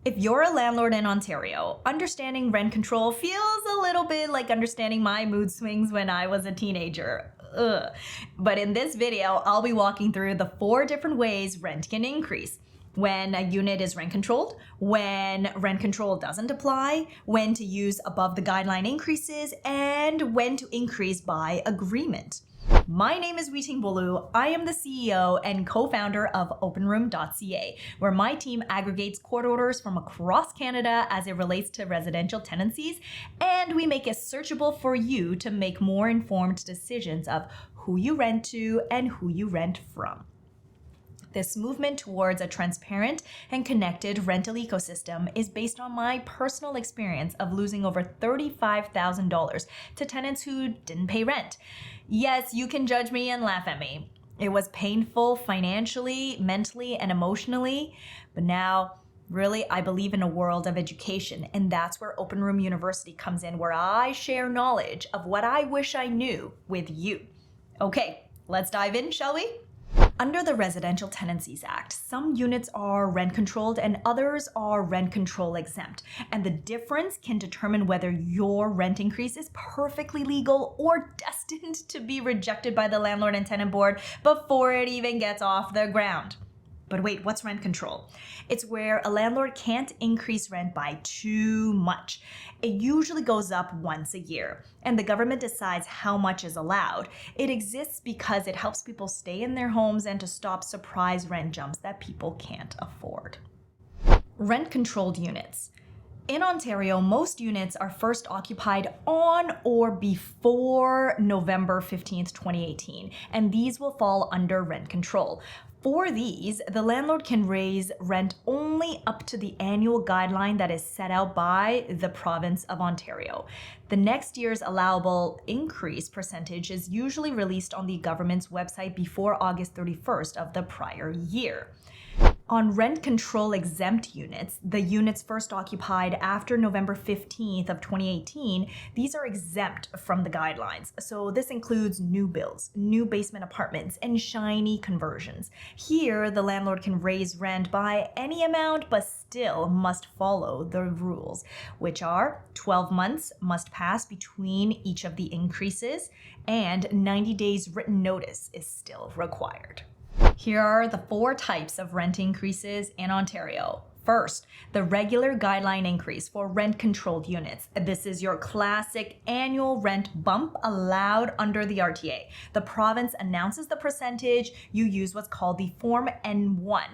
If you're a landlord in Ontario, understanding rent control feels a little bit like understanding my mood swings when I was a teenager. Ugh. But in this video, I'll be walking through the 4 different ways rent can increase. When a unit is rent controlled, when rent control doesn't apply, when to use above the guideline increases, and when to increase by agreement. My name is Weiting Bollu. I am the CEO and co-founder of Openroom.ca, where my team aggregates court orders from across Canada as it relates to residential tenancies, and we make it searchable for you to make more informed decisions of who you rent to and who you rent from. This movement towards a transparent and connected rental ecosystem is based on my personal experience of losing over $35,000 to tenants who didn't pay rent. Yes, you can judge me and laugh at me. It was painful financially, mentally, and emotionally, but now, really, I believe in a world of education, and that's where Open Room University comes in, where I share knowledge of what I wish I knew with you. Okay, let's dive in, shall we? Under the Residential Tenancies Act, some units are rent controlled and others are rent control exempt. And the difference can determine whether your rent increase is perfectly legal or destined to be rejected by the landlord and tenant board before it even gets off the ground. But wait, what's rent control? It's where a landlord can't increase rent by too much. It usually goes up once a year, and the government decides how much is allowed. It exists because it helps people stay in their homes and to stop surprise rent jumps that people can't afford. Rent-controlled units. In Ontario, most units are first occupied on or before November 15th, 2018, and these will fall under rent control. For these, the landlord can raise rent only up to the annual guideline that is set out by the province of Ontario. The next year's allowable increase percentage is usually released on the government's website before August 31st of the prior year. On rent-control-exempt units, the units first occupied after November 15th of 2018, these are exempt from the guidelines. So this includes new builds, new basement apartments, and shiny conversions. Here, the landlord can raise rent by any amount, but still must follow the rules, which are 12 months must pass between each of the increases, and 90 days written notice is still required. Here are the 4 types of rent increases in Ontario. First, the regular guideline increase for rent-controlled units. This is your classic annual rent bump allowed under the RTA. The province announces the percentage. You use what's called the Form N1.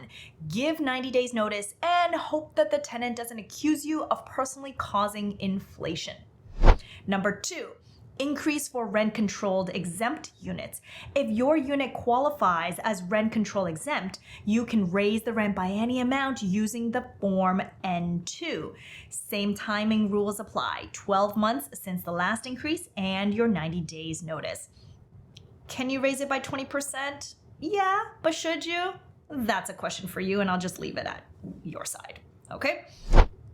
Give 90 days notice and hope that the tenant doesn't accuse you of personally causing inflation. Number 2. Increase for rent-controlled exempt units. If your unit qualifies as rent-control exempt, you can raise the rent by any amount using the Form N2. Same timing rules apply, 12 months since the last increase and your 90 days notice. Can you raise it by 20%? Yeah, but should you? That's a question for you, and I'll just leave it at your side, okay?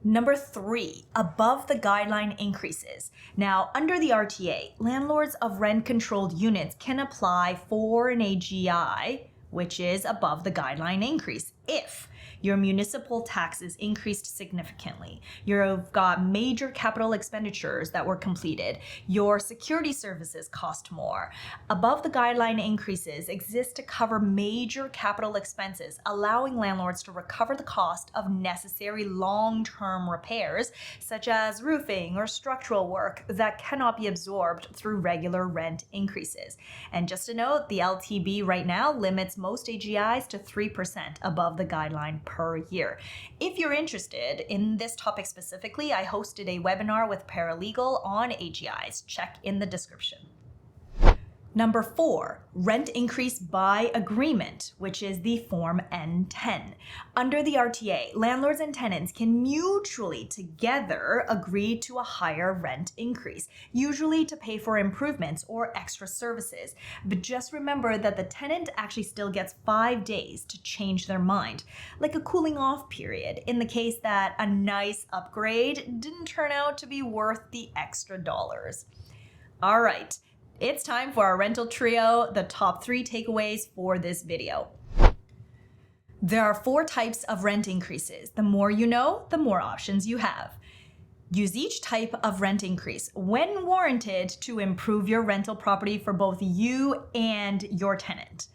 Number 3, above the guideline increases. Now, under the RTA, landlords of rent-controlled units can apply for an AGI, which is above the guideline increase, if your municipal taxes increased significantly, you've got major capital expenditures that were completed, your security services cost more. Above the guideline increases exist to cover major capital expenses, allowing landlords to recover the cost of necessary long-term repairs, such as roofing or structural work that cannot be absorbed through regular rent increases. And just a note, the LTB right now limits most AGIs to 3% above the guideline per year. If you're interested in this topic specifically, I hosted a webinar with Paralegal on AGIs. Check in the description. Number 4, rent increase by agreement, which is the Form N10. Under the RTA, landlords and tenants can mutually together agree to a higher rent increase, usually to pay for improvements or extra services. But just remember that the tenant actually still gets 5 days to change their mind, like a cooling off period in the case that a nice upgrade didn't turn out to be worth the extra dollars. All right. It's time for our rental trio, the top 3 takeaways for this video. There are 4 types of rent increases. The more you know, the more options you have. Use each type of rent increase when warranted to improve your rental property for both you and your tenant.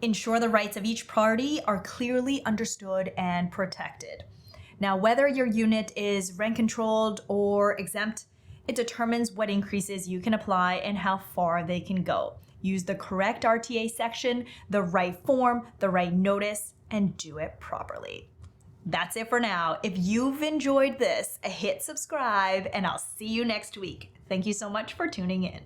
Ensure the rights of each party are clearly understood and protected. Now, whether your unit is rent controlled or exempt, it determines what increases you can apply and how far they can go. Use the correct RTA section, the right form, the right notice, and do it properly. That's it for now. If you've enjoyed this, hit subscribe and I'll see you next week. Thank you so much for tuning in.